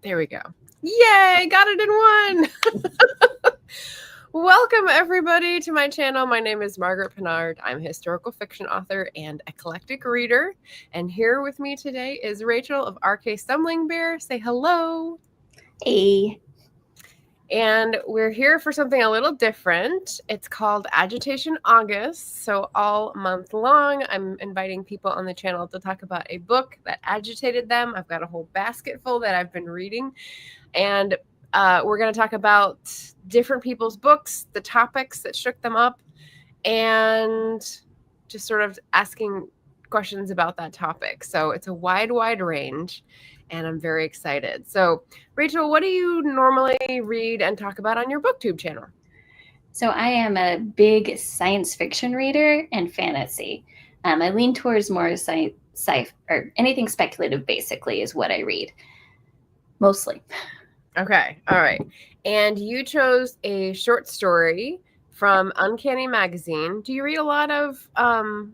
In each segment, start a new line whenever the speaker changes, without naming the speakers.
There we go. Yay, got it in one. Welcome everybody to my channel. My name is Margaret Pinard. I'm a historical fiction author and eclectic reader. And here with me today is Rachel of RK Stumbling Bear. Say hello.
Hey.
And we're here for something a little different. It's called Agitation August. So all month long, I'm inviting people on the channel to talk about a book that agitated them. I've got a whole basket full that I've been reading. And we're going to talk about different people's books, the topics that shook them up, and just sort of asking questions about that topic. So it's a wide range, and I'm very excited. So, Rachel, what do you normally read and talk about on your Booktube channel?
So I am a big science fiction reader and fantasy. I lean towards more sci or anything speculative, basically, is what I read. Mostly.
Okay. All right. And you chose a short story from Uncanny Magazine. Do you read a lot of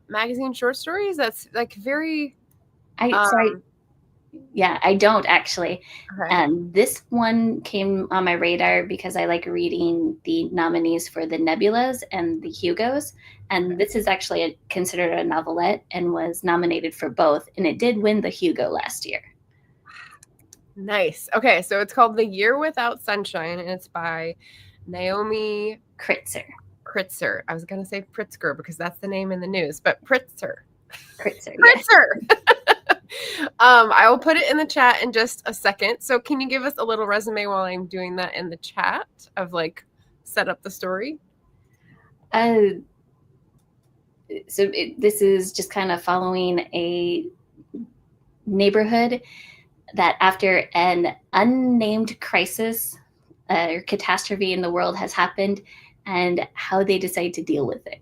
magazine short stories? That's like very...
Yeah, I don't actually.
Okay.
This one came on my radar because I like reading the nominees for the Nebulas and the Hugos. And this is actually considered a novelette and was nominated for both. And it did win the Hugo last year.
Nice. Okay, so it's called The Year Without Sunshine, and it's by Naomi
Kritzer.
I was going to say Pritzker because that's the name in the news, but Kritzer.
Yes.
I will put it in the chat in just a second. So can you give us a little resume while I'm doing that in the chat of like set up the story?
This is just kind of following a neighborhood that after an unnamed crisis or catastrophe in the world has happened and how they decide to deal with it.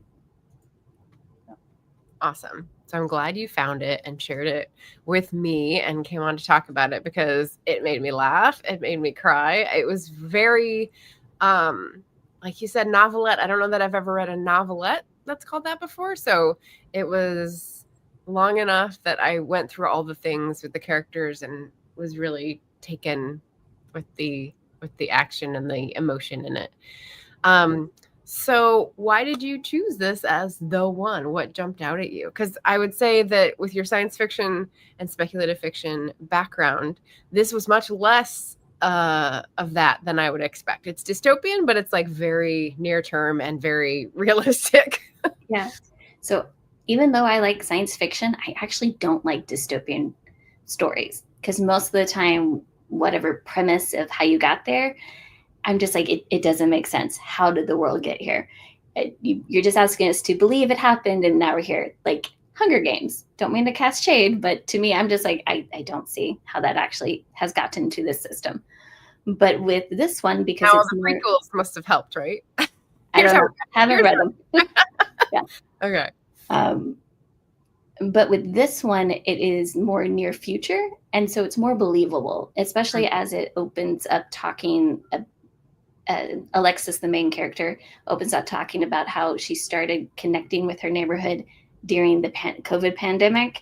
Awesome. So I'm glad you found it and shared it with me and came on to talk about it because it made me laugh. It made me cry. It was very, like you said, novelette. I don't know that I've ever read a novelette that's called that before. So it was long enough that I went through all the things with the characters and was really taken with the action and the emotion in it. So why did you choose this as the one? What jumped out at you? Because I would say that with your science fiction and speculative fiction background, this was much less of that than I would expect. It's dystopian, but it's like very near term and very realistic.
Yeah. So even though I like science fiction, I actually don't like dystopian stories because most of the time, whatever premise of how you got there, I'm just like, it doesn't make sense. How did the world get here? You're just asking us to believe it happened, and now we're here. Like Hunger Games. Don't mean to cast shade, but to me, I'm just like, I don't see how that actually has gotten to this system. But with this one, because
now
it's
the
more,
prequels must have helped, right?
I don't know. Haven't read them. Yeah.
Okay.
But with this one, it is more near future, and so it's more believable, especially as it opens up talking. Alexis, the main character, opens up talking about how she started connecting with her neighborhood during the COVID pandemic.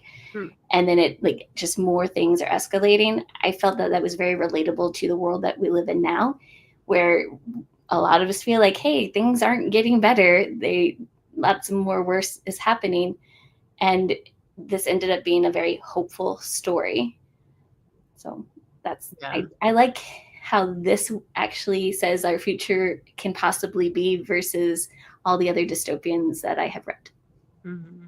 And then it like just more things are escalating. I felt that was very relatable to the world that we live in now, where a lot of us feel like, hey, things aren't getting better. Lots more worse is happening. And this ended up being a very hopeful story. So that's, I like how this actually says our future can possibly be versus all the other dystopians that I have read.
Mm-hmm.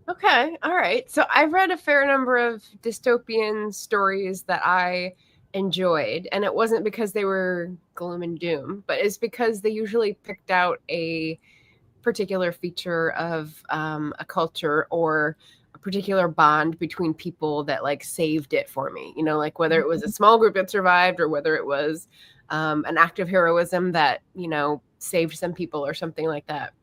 Okay. All right. So I've read a fair number of dystopian stories that I enjoyed, and it wasn't because they were gloom and doom, but it's because they usually picked out a particular feature of a culture or a particular bond between people that like saved it for me, you know, like whether it was a small group that survived or whether it was an act of heroism that, you know, saved some people or something like that.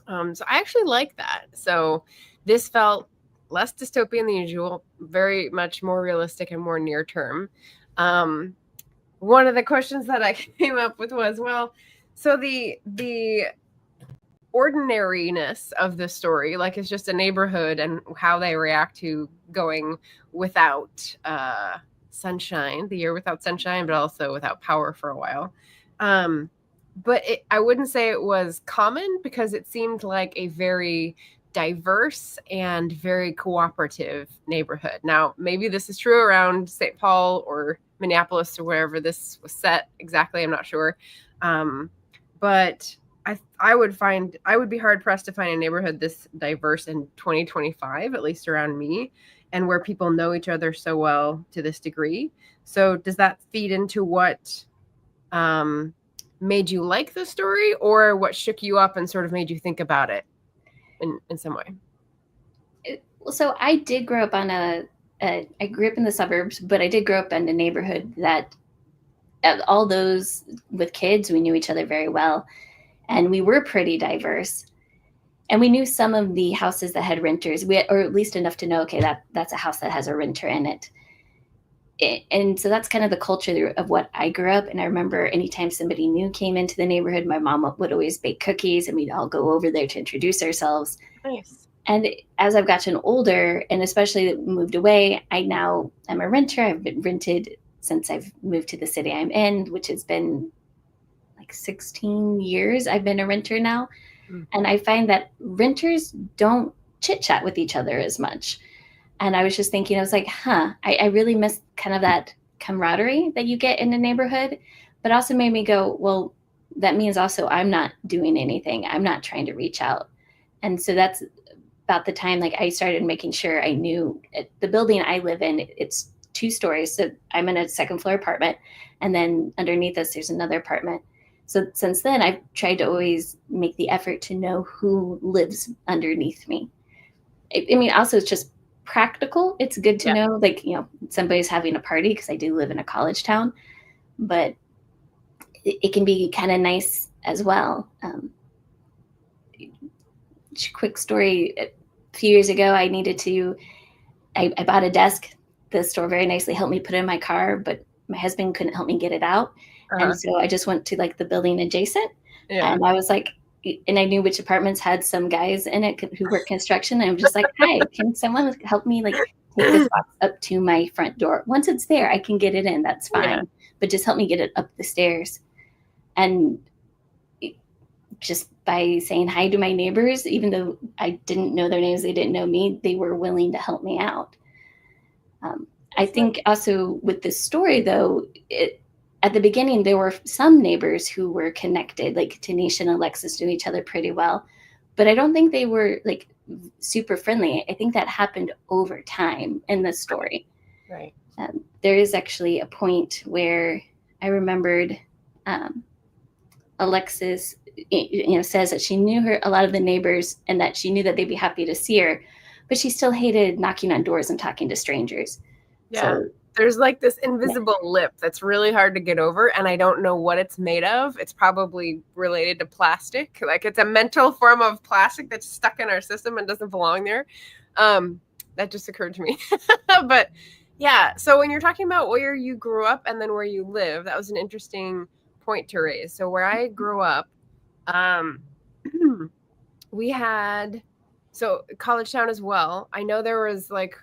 So I actually like that. So this felt less dystopian than usual, very much more realistic and more near term. One of the questions that I came up with was, well, so the ordinariness of the story, like it's just a neighborhood and how they react to going without sunshine, the year without sunshine, but also without power for a while. But I wouldn't say it was common because it seemed like a very diverse and very cooperative neighborhood. Now, maybe this is true around St. Paul or Minneapolis or wherever this was set exactly. I'm not sure. But I would be hard pressed to find a neighborhood this diverse in 2025, at least around me, and where people know each other so well to this degree. So does that feed into what made you like the story, or what shook you up and sort of made you think about it in some way?
So I did grow up I grew up in the suburbs, but I did grow up in a neighborhood that all those with kids, we knew each other very well, and we were pretty diverse. And we knew some of the houses that had renters, or at least enough to know, okay, that's a house that has a renter in it. And so that's kind of the culture of what I grew up. And I remember anytime somebody new came into the neighborhood, my mom would always bake cookies and we'd all go over there to introduce ourselves.
Nice.
And as I've gotten older, and especially moved away, I'm a renter. I've been rented since I've moved to the city I'm in, which has been like 16 years. I've been a renter now. Mm-hmm. And I find that renters don't chit chat with each other as much. And I was just thinking, I was like, I really miss kind of that camaraderie that you get in a neighborhood, but also made me go, well, that means also I'm not doing anything. I'm not trying to reach out. And so that's about the time like I started making sure I knew the building I live in, it's 2 stories. So I'm in a 2nd floor apartment, and then underneath us, there's another apartment. So since then, I've tried to always make the effort to know who lives underneath me. I mean, also it's just practical. It's good to know, like, somebody's having a party, because I do live in a college town, but it can be kind of nice as well. Quick story. A few years ago, I bought a desk. The store very nicely helped me put it in my car, but my husband couldn't help me get it out. And so I just went to like the building adjacent, and I was like, and I knew which apartments had some guys in it who work construction. And I'm just like, hi, can someone help me like take this box up to my front door? Once it's there, I can get it in. That's fine. But just help me get it up the stairs. And just by saying hi to my neighbors, even though I didn't know their names, they didn't know me, they were willing to help me out. I think also with this story, though, at the beginning, there were some neighbors who were connected, like Tanisha and Alexis knew each other pretty well, but I don't think they were like super friendly. I think that happened over time in the story.
Right.
There is actually a point where I remembered Alexis, says that she knew a lot of the neighbors, and that she knew that they'd be happy to see her, but she still hated knocking on doors and talking to strangers.
Yeah.
So,
there's like this invisible lip that's really hard to get over, and I don't know what it's made of. It's probably related to plastic. Like it's a mental form of plastic that's stuck in our system and doesn't belong there. That just occurred to me. But yeah, so when you're talking about where you grew up and then where you live, that was an interesting point to raise. So where I grew up, we had college town as well. I know there was like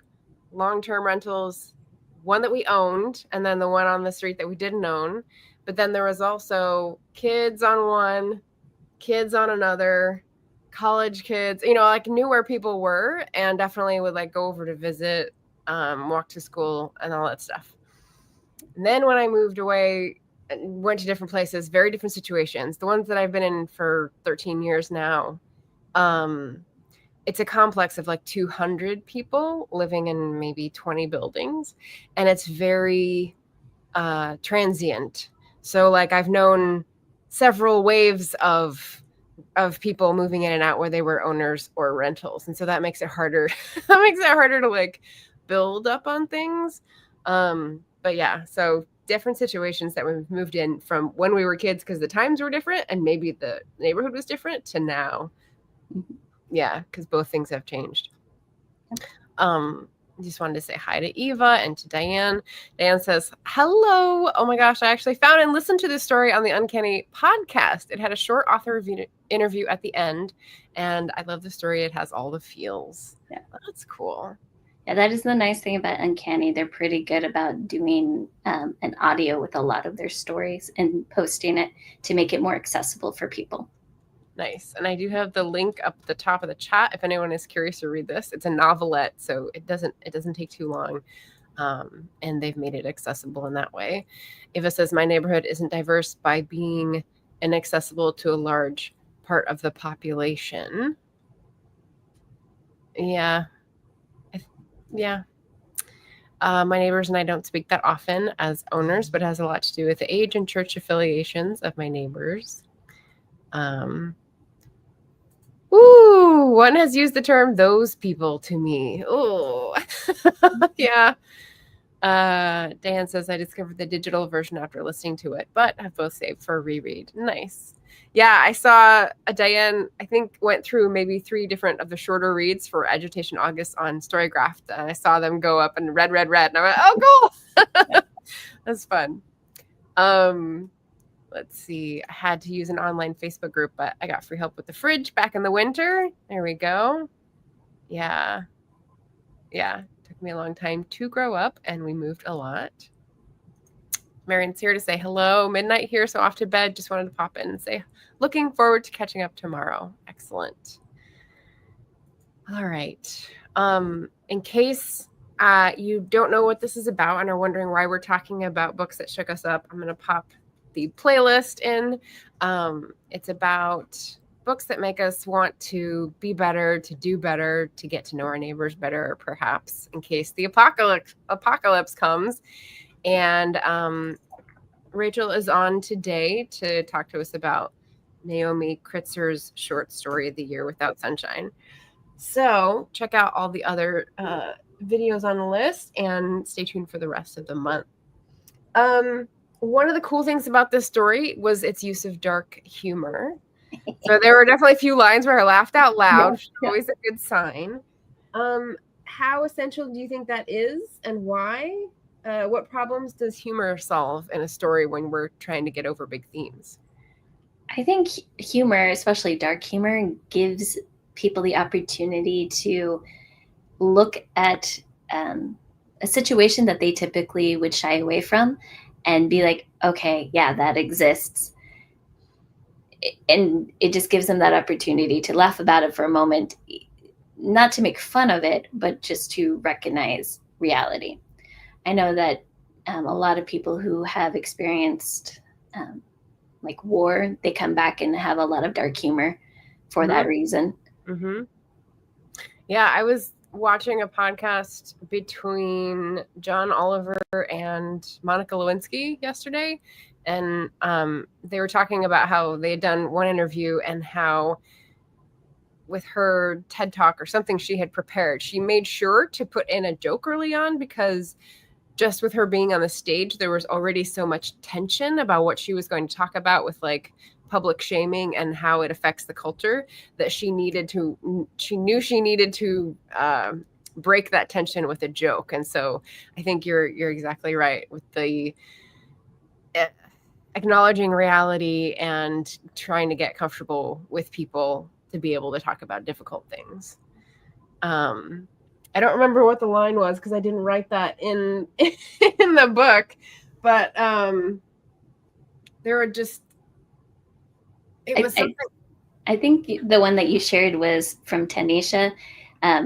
long-term rentals, one that we owned, and then the one on the street that we didn't own. But then there was also kids on one, kids on another, college kids, like knew where people were, and definitely would like go over to visit, walk to school and all that stuff. And then when I moved away and went to different places, very different situations, the ones that I've been in for 13 years now, it's a complex of like 200 people living in maybe 20 buildings, and it's very transient. So like I've known several waves of people moving in and out where they were owners or rentals, and so that makes it harder. That makes it harder to like build up on things. But yeah, so different situations that we've moved in from when we were kids because the times were different and maybe the neighborhood was different to now. Yeah, because both things have changed. Just wanted to say hi to Eva and to Diane. Diane says, hello. Oh my gosh, I actually found and listened to this story on the Uncanny podcast. It had a short author interview at the end, and I love the story. It has all the feels.
Yeah,
that's cool.
Yeah, that is the nice thing about Uncanny. They're pretty good about doing an audio with a lot of their stories and posting it to make it more accessible for people.
Nice. And I do have the link up the top of the chat if anyone is curious to read this. It's a novelette, so it doesn't take too long. And they've made it accessible in that way. Ava says, my neighborhood isn't diverse by being inaccessible to a large part of the population. Yeah. Yeah. My neighbors and I don't speak that often as owners, but it has a lot to do with the age and church affiliations of my neighbors. Ooh, one has used the term "those people" to me. Oh, yeah. Dan says, I discovered the digital version after listening to it, but have both saved for a reread. Nice. Yeah, I saw Diane, I think, went through maybe 3 different of the shorter reads for Agitation August on Storygraph, and I saw them go up and read, and I went, oh, cool. That's fun. Let's see. I had to use an online Facebook group, but I got free help with the fridge back in the winter. There we go. Yeah. Yeah. Took me a long time to grow up, and we moved a lot. Marion's here to say hello. Midnight here, so off to bed. Just wanted to pop in and say, looking forward to catching up tomorrow. Excellent. All right. In case you don't know what this is about and are wondering why we're talking about books that shook us up, I'm going to pop the playlist in. It's about books that make us want to be better, to do better, to get to know our neighbors better, perhaps in case the apocalypse comes. And Rachel is on today to talk to us about Naomi Kritzer's short story, The Year Without Sunshine. So check out all the other videos on the list and stay tuned for the rest of the month. One of the cool things about this story was its use of dark humor. So there were definitely a few lines where I laughed out loud, which is always a good sign. How essential do you think that is, and why? What problems does humor solve in a story when we're trying to get over big themes?
I think humor, especially dark humor, gives people the opportunity to look at a situation that they typically would shy away from and be like, okay, yeah, that exists. And it just gives them that opportunity to laugh about it for a moment, not to make fun of it, but just to recognize reality. I know that a lot of people who have experienced like war, they come back and have a lot of dark humor for that reason.
Mm-hmm. Yeah, I was watching a podcast between John Oliver and Monica Lewinsky yesterday, and they were talking about how they had done one interview and how with her TED Talk or something she had prepared, she made sure to put in a joke early on, because just with her being on the stage, there was already so much tension about what she was going to talk about with like public shaming and how it affects the culture, that she knew she needed to break that tension with a joke. And so I think you're exactly right with the acknowledging reality and trying to get comfortable with people to be able to talk about difficult things. I don't remember what the line was because I didn't write that in the book, but there were just, it was something.
I think the one that you shared was from Tanisha.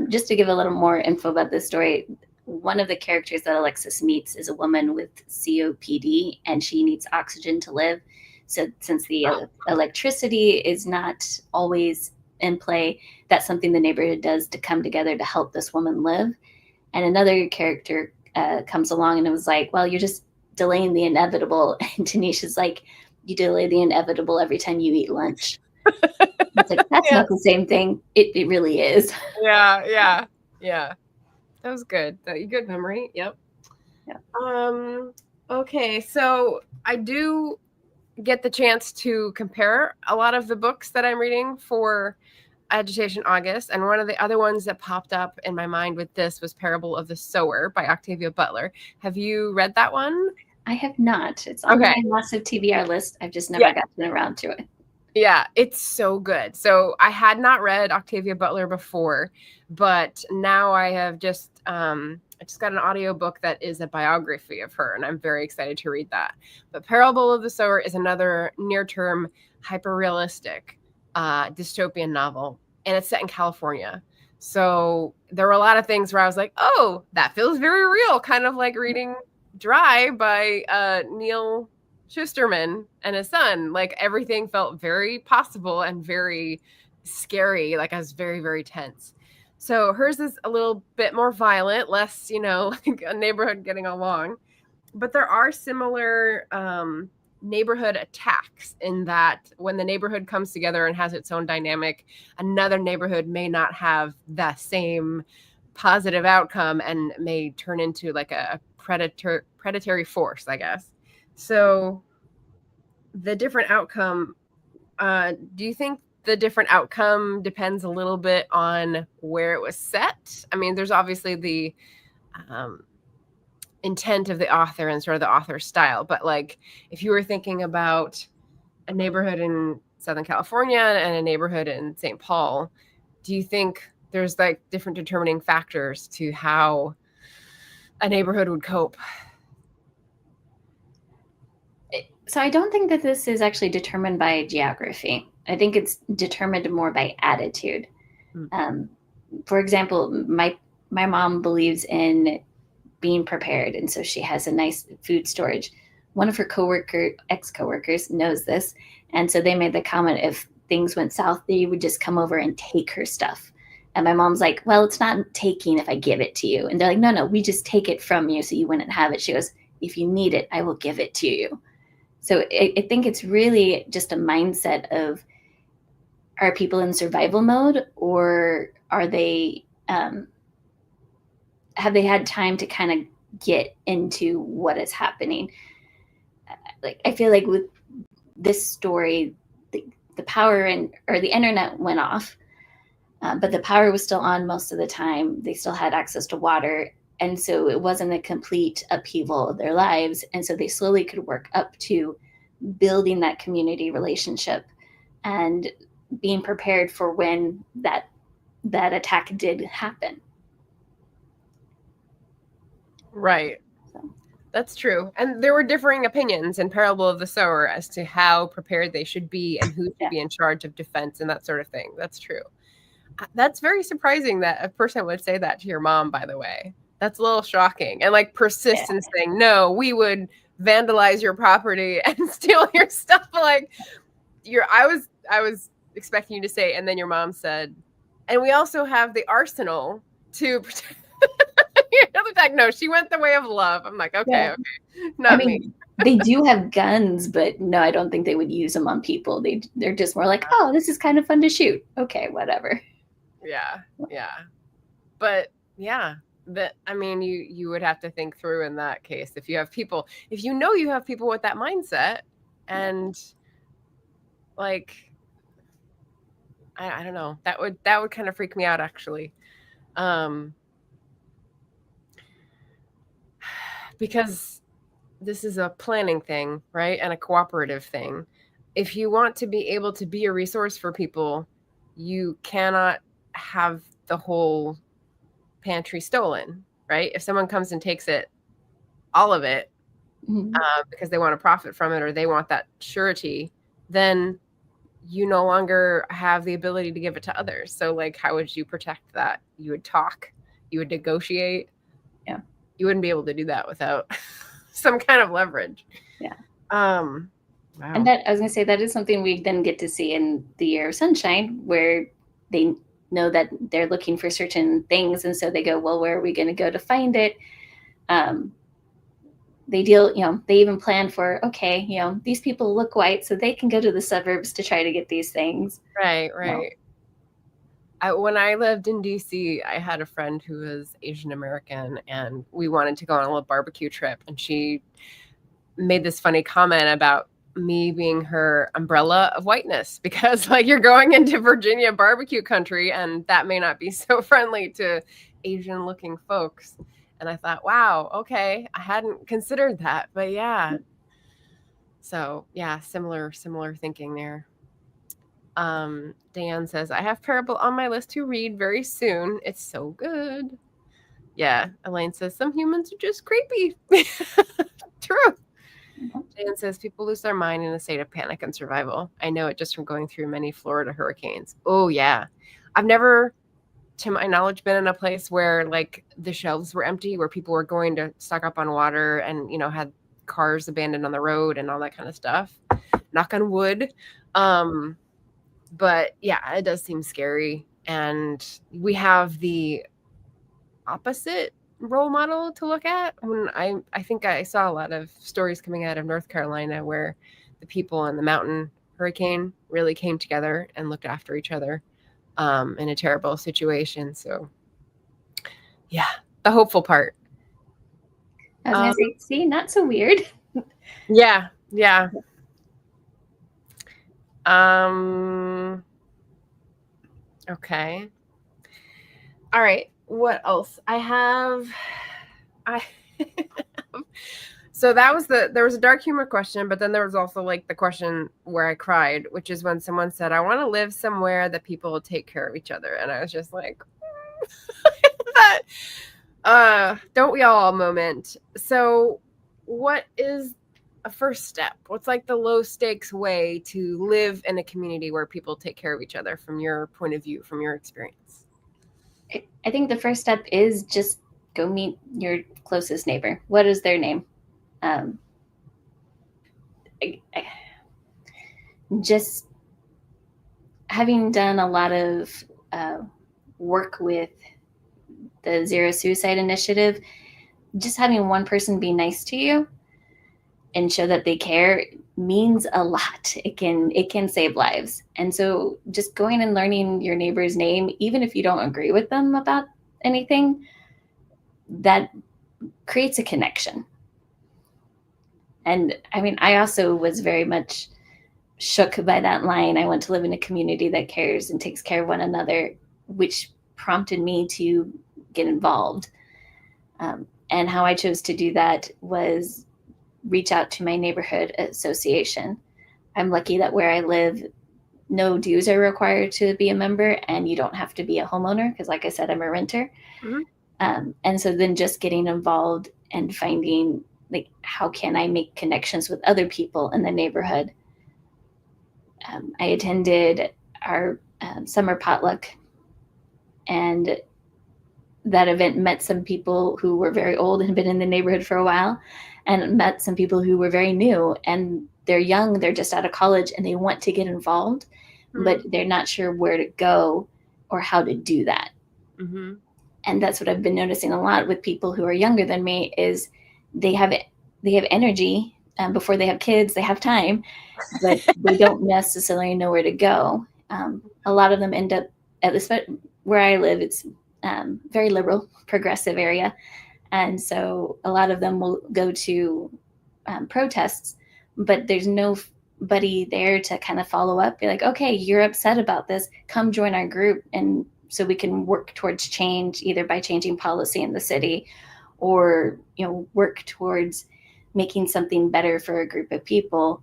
Just to give a little more info about this story, one of the characters that Alexis meets is a woman with COPD, and she needs oxygen to live. So since the electricity is not always in play, that's something the neighborhood does to come together to help this woman live. And another character comes along and it was like, well, you're just delaying the inevitable. And Tanisha's like, you delay the inevitable every time you eat lunch. It's like, that's not the same thing. It really is.
Yeah. That was good. Good memory. Yep.
Yeah.
Okay, so I do get the chance to compare a lot of the books that I'm reading for Agitation August, and one of the other ones that popped up in my mind with this was Parable of the Sower by Octavia Butler. Have you read that one?
I have not. It's on my massive TBR list. I've just never gotten around to it.
Yeah, it's so good. So I had not read Octavia Butler before, but now I have I just got an audiobook that is a biography of her, and I'm very excited to read that. But Parable of the Sower is another near-term, hyper-realistic dystopian novel, and it's set in California. So there were a lot of things where I was like, oh, that feels very real, kind of like reading Dry by Neil Schusterman and his son. Like everything felt very possible and very scary. Like I was very, very tense. So hers is a little bit more violent, less, like a neighborhood getting along. But there are similar neighborhood attacks in that when the neighborhood comes together and has its own dynamic, another neighborhood may not have that same positive outcome and may turn into like a predatory force, I guess. So the different outcome, do you think the different outcome depends a little bit on where it was set? I mean, there's obviously the intent of the author and sort of the author's style, but like if you were thinking about a neighborhood in Southern California and a neighborhood in St. Paul, do you think there's like different determining factors to how a neighborhood would cope?
So I don't think that this is actually determined by geography. I think it's determined more by attitude. For example, my mom believes in being prepared, and so she has a nice food storage. One of her ex-coworkers knows this, and so they made the comment if things went south, they would just come over and take her stuff. And my mom's like, well, it's not taking if I give it to you. And they're like, no, we just take it from you so you wouldn't have it. She goes, if you need it, I will give it to you. So I think it's really just a mindset of, are people in survival mode, or are they, have they had time to kind of get into what is happening? Like, I feel like with this story, the power or the internet went off, but the power was still on most of the time. They still had access to water. And so it wasn't a complete upheaval of their lives. And so they slowly could work up to building that community relationship and being prepared for when that attack did happen.
Right. That's true. And there were differing opinions in Parable of the Sower as to how prepared they should be and who should be in charge of defense and that sort of thing. That's true. That's very surprising that a person would say that to your mom, by the way. That's a little shocking. And like persist in saying, no, we would vandalize your property and steal your stuff. Like I was expecting you to say, and then your mom said, and we also have the arsenal to protect. No, she went the way of love. I'm like, okay, not me.
They do have guns, but no, I don't think they would use them on people. They're just more like, oh, this is kind of fun to shoot. Okay, whatever.
Yeah. But yeah, you would have to think through in that case. If you have people with that mindset, and like, I don't know, that would kind of freak me out, actually. Because this is a planning thing, right? And a cooperative thing. If you want to be able to be a resource for people, you cannot have the whole pantry stolen, right? If someone comes and takes it, all of it, because they want to profit from it or they want that surety, then you no longer have the ability to give it to others. So like, how would you protect that? You would talk, you would negotiate.
Yeah.
You wouldn't be able to do that without some kind of leverage.
Yeah.
Wow.
And that, I was going to say, that is something we then get to see in The Year of Sunshine, where they know that they're looking for certain things. And so they go, well, where are we going to go to find it? They deal, they even plan for, okay, these people look white, so they can go to the suburbs to try to get these things.
Right. When I lived in DC, I had a friend who was Asian American, and we wanted to go on a little barbecue trip. And she made this funny comment about me being her umbrella of whiteness, because like you're going into Virginia barbecue country, and that may not be so friendly to Asian looking folks. And I thought, wow, okay, I hadn't considered that, but yeah. So yeah, similar thinking there. Dan says, I have Parable on my list to read very soon. It's so good. Yeah. Elaine says, some humans are just creepy. True. Dan says, people lose their mind in a state of panic and survival. I know it just from going through many Florida hurricanes. Oh, yeah. I've never, to my knowledge, been in a place where like the shelves were empty, where people were going to stock up on water and, you know, had cars abandoned on the road and all that kind of stuff. Knock on wood. But yeah, it does seem scary. And we have the opposite role model to look at. When I think I saw a lot of stories coming out of North Carolina where the people in the mountain hurricane really came together and looked after each other in a terrible situation. So yeah, the hopeful part.
I was going to say, see, not so weird.
Yeah. Okay. All right. What else? So that was there was a dark humor question, but then there was also like the question where I cried, which is when someone said, I want to live somewhere that people will take care of each other. And I was just like, that, don't we all moment. So what is a first step? What's like the low stakes way to live in a community where people take care of each other from your point of view, from your experience?
I think the first step is just go meet your closest neighbor. What is their name? Just having done a lot of work with the Zero Suicide Initiative, just having one person be nice to you and show that they care means a lot. It can save lives. And so just going and learning your neighbor's name, even if you don't agree with them about anything, that creates a connection. And I mean, I also was very much shook by that line. I want to live in a community that cares and takes care of one another, which prompted me to get involved. And how I chose to do that was reach out to my neighborhood association. I'm lucky that where I live, no dues are required to be a member, and you don't have to be a homeowner because, like I said, I'm a renter. Mm-hmm. And so then just getting involved and finding, like, how can I make connections with other people in the neighborhood? I attended our summer potluck, and that event met some people who were very old and had been in the neighborhood for a while, and met some people who were very new, and they're young, they're just out of college, and they want to get involved, mm-hmm. but they're not sure where to go or how to do that. Mm-hmm. And that's what I've been noticing a lot with people who are younger than me is they have energy. Before they have kids, they have time, but they don't necessarily know where to go. A lot of them end up, at least where I live, it's very liberal, progressive area. And so a lot of them will go to protests, but there's nobody there to kind of follow up, be like, okay, you're upset about this, come join our group. And so we can work towards change, either by changing policy in the city or, work towards making something better for a group of people.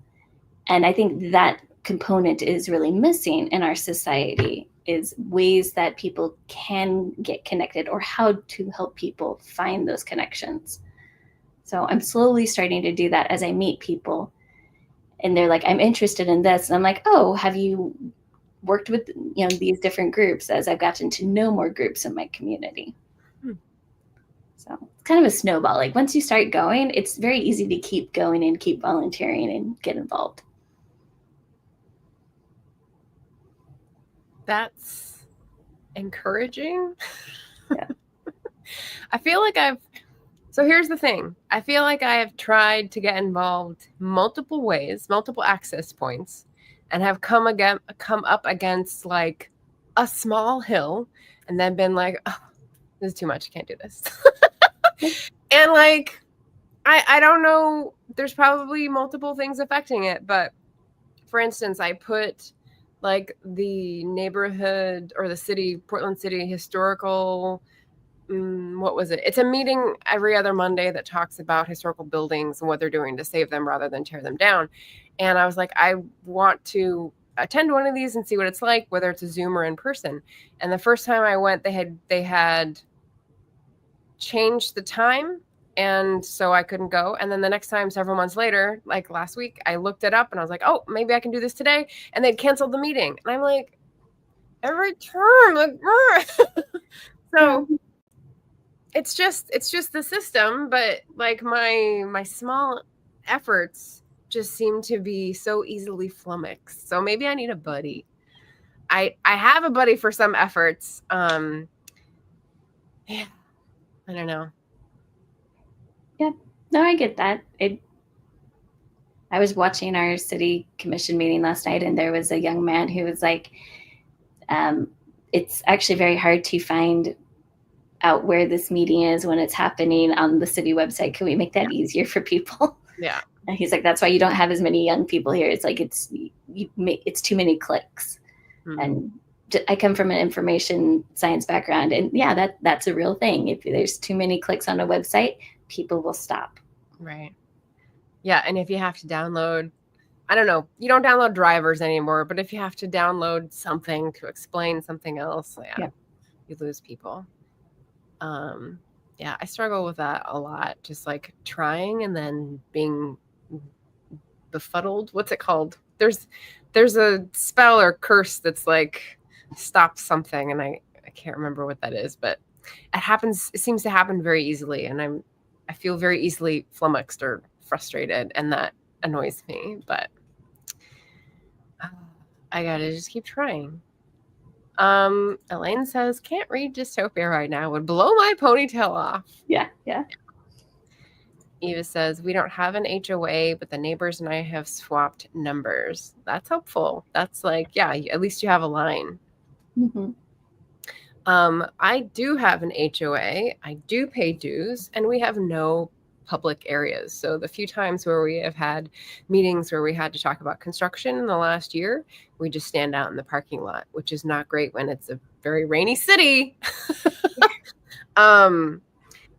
And I think that component is really missing in our society, is ways that people can get connected or how to help people find those connections. So I'm slowly starting to do that as I meet people, and they're like, I'm interested in this. And I'm like, oh, have you worked with, these different groups, as I've gotten to know more groups in my community. So it's kind of a snowball. Like once you start going, it's very easy to keep going and keep volunteering and get involved.
That's encouraging.
Yeah.
I feel like so here's the thing. I feel like I have tried to get involved multiple ways, multiple access points, and have come up against like a small hill and then been like, oh, this is too much. I can't do this. And like, I don't know, there's probably multiple things affecting it. But for instance, I put like the neighborhood or the city, Portland City historical, what was it? It's a meeting every other Monday that talks about historical buildings and what they're doing to save them rather than tear them down. And I was like, I want to attend one of these and see what it's like, whether it's a Zoom or in person. And the first time I went, they had changed the time, and so I couldn't go. And then the next time, several months later, like last week, I looked it up and I was like, oh, maybe I can do this today. And they'd canceled the meeting. And I'm like, every term, like, so it's just the system. But like my small efforts just seem to be so easily flummoxed. So maybe I need a buddy. I have a buddy for some efforts. Yeah, I don't know.
Yeah, no, I get that. I was watching our city commission meeting last night, and there was a young man who was like, it's actually very hard to find out where this meeting is when it's happening on the city website. Can we make that easier for people?
Yeah.
And he's like, that's why you don't have as many young people here. It's like, it's too many clicks. Mm-hmm. And I come from an information science background, and yeah, that's a real thing. If there's too many clicks on a website, people will stop.
Right. Yeah. And if you have to download, I don't know, you don't download drivers anymore, but if you have to download something to explain something else, you lose people. Yeah, I struggle with that a lot. Just like trying and then being befuddled. What's it called? There's a spell or curse that's like stop something, and I can't remember what that is, but it seems to happen very easily, and I feel very easily flummoxed or frustrated, and that annoys me, but I gotta just keep trying. Elaine says, can't read dystopia right now, would blow my ponytail off.
Yeah.
Eva says, we don't have an HOA, but the neighbors and I have swapped numbers. That's helpful. That's like, yeah, at least you have a line.
Mm-hmm.
I do have an HOA. I do pay dues, and we have no public areas. So the few times where we have had meetings where we had to talk about construction in the last year, we just stand out in the parking lot, which is not great when it's a very rainy city.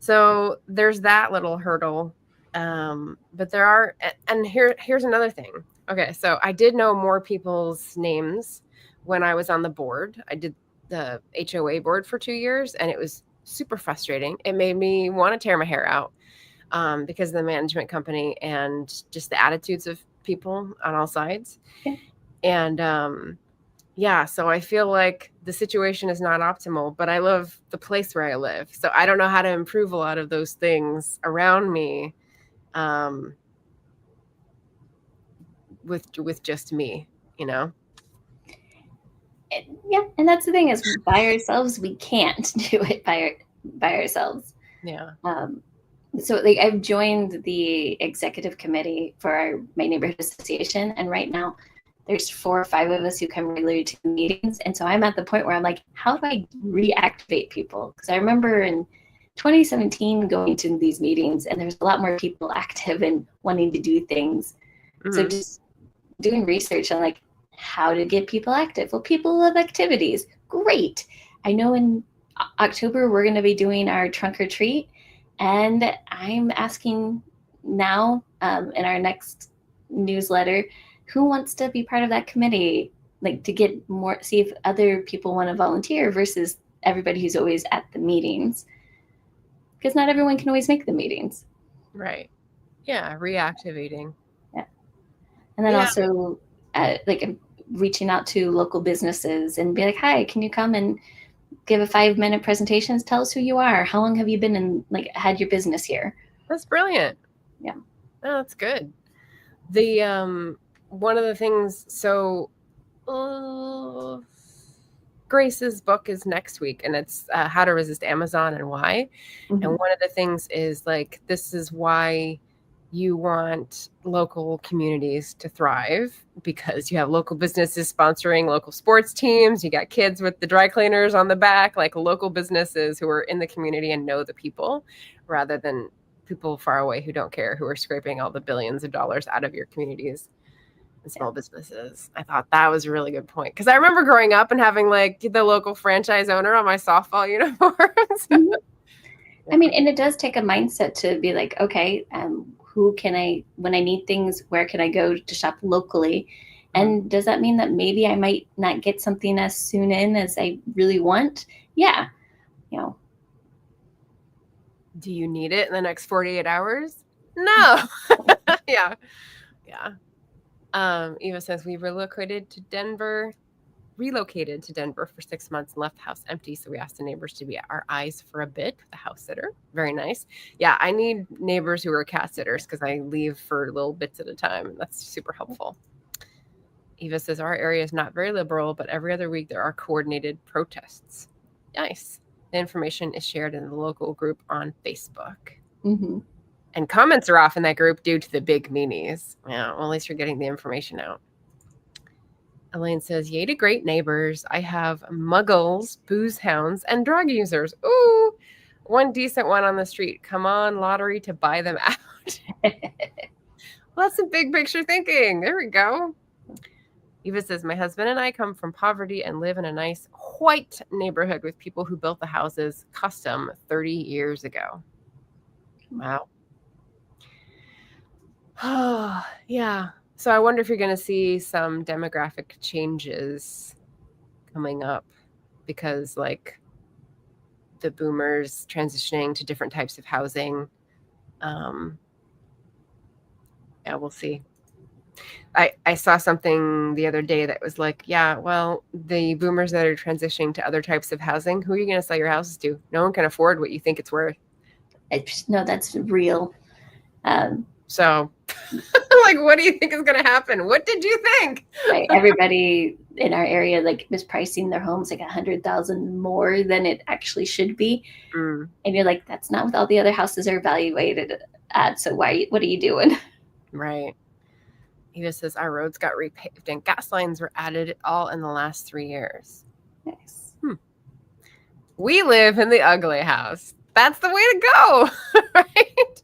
So there's that little hurdle. But there are, and here's another thing. Okay, so I did know more people's names when I was on the board. I did the HOA board for 2 years, and it was super frustrating. It made me want to tear my hair out. Because of the management company and just the attitudes of people on all sides.
Yeah.
And so I feel like the situation is not optimal, but I love the place where I live. So I don't know how to improve a lot of those things around me with just me, you know?
Yeah, and that's the thing is by ourselves, we can't do it by ourselves.
Yeah.
So like I've joined the executive committee for my neighborhood association, and right now there's 4 or 5 of us who come regularly to the meetings. And so I'm at the point where I'm like, how do I reactivate people? Because I remember in 2017 going to these meetings, and there's a lot more people active and wanting to do things. Mm-hmm. So just doing research on like how to get people active. Well, people love activities. Great. I know in October we're going to be doing our trunk or treat. And I'm asking now in our next newsletter, who wants to be part of that committee? Like to get more, see if other people want to volunteer versus everybody who's always at the meetings. Because not everyone can always make the meetings.
Right. Yeah, reactivating.
Yeah. And then also like reaching out to local businesses and be like, hi, can you come and give a 5-minute presentation? Tell us who you are. How long have you been in, like, had your business here?
That's brilliant.
Yeah.
Oh, that's good. The one of the things, so Grace's book is next week, and it's How to Resist Amazon and Why. Mm-hmm. And one of the things is like, this is why you want local communities to thrive, because you have local businesses sponsoring local sports teams. You got kids with the dry cleaners on the back, like local businesses who are in the community and know the people, rather than people far away who don't care, who are scraping all the billions of dollars out of your communities and small businesses. I thought that was a really good point, because I remember growing up and having like the local franchise owner on my softball uniforms.
Mm-hmm. I mean, and it does take a mindset to be like, okay, who can I, when I need things, where can I go to shop locally? And does that mean that maybe I might not get something as soon in as I really want? Yeah.
Do you need it in the next 48 hours? No. Yeah. Eva says we relocated to Denver for 6 months and left the house empty. So we asked the neighbors to be our eyes for a bit with the house sitter. Very nice. Yeah, I need neighbors who are cat sitters because I leave for little bits at a time. And that's super helpful. Eva says our area is not very liberal, but every other week there are coordinated protests. Nice. The information is shared in the local group on Facebook.
Mm-hmm.
And comments are off in that group due to the big meanies. Yeah, well, at least you're getting the information out. Elaine says, yay to great neighbors. I have muggles, booze hounds, and drug users. Ooh, one decent one on the street. Come on, lottery to buy them out. Well, that's some big picture thinking. There we go. Eva says, my husband and I come from poverty and live in a nice white neighborhood with people who built the houses custom 30 years ago. Wow. Oh, yeah. So I wonder if you're going to see some demographic changes coming up because like the boomers transitioning to different types of housing. Yeah, we'll see. I saw something the other day that was like, yeah, well, the boomers that are transitioning to other types of housing, who are you going to sell your houses to? No one can afford what you think it's worth.
No, that's real.
So like, what do you think is going to happen? What did you think?
Right. Everybody in our area like was pricing their homes like $100,000 more than it actually should be. And you're like, that's not what all the other houses are evaluated at. So what are you doing?
Right. Eva says our roads got repaved and gas lines were added all in the last 3 years.
Nice.
We live in the ugly house. That's the way to go, right?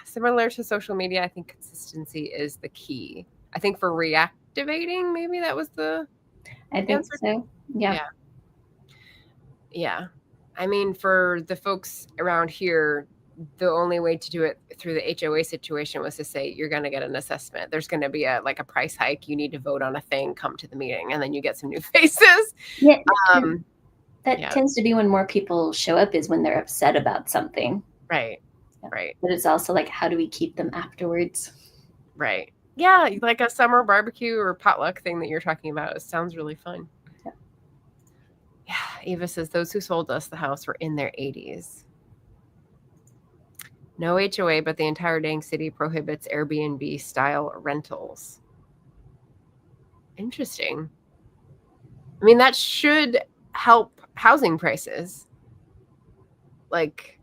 Similar to social media, I think consistency is the key. I think for reactivating, maybe that was the
answer. So.
Yeah. I mean, for the folks around here, the only way to do it through the HOA situation was to say, you're going to get an assessment. There's going to be a price hike. You need to vote on a thing, come to the meeting, and then you get some new faces.
Yeah. That tends to be when more people show up is when they're upset about something.
Right. Right.
But it's also like, how do we keep them afterwards?
Right. Yeah. Like a summer barbecue or potluck thing that you're talking about. It sounds really fun. Yeah. Eva says those who sold us the house were in their 80s. No HOA, but the entire dang city prohibits Airbnb style rentals. Interesting. I mean, that should help housing prices, like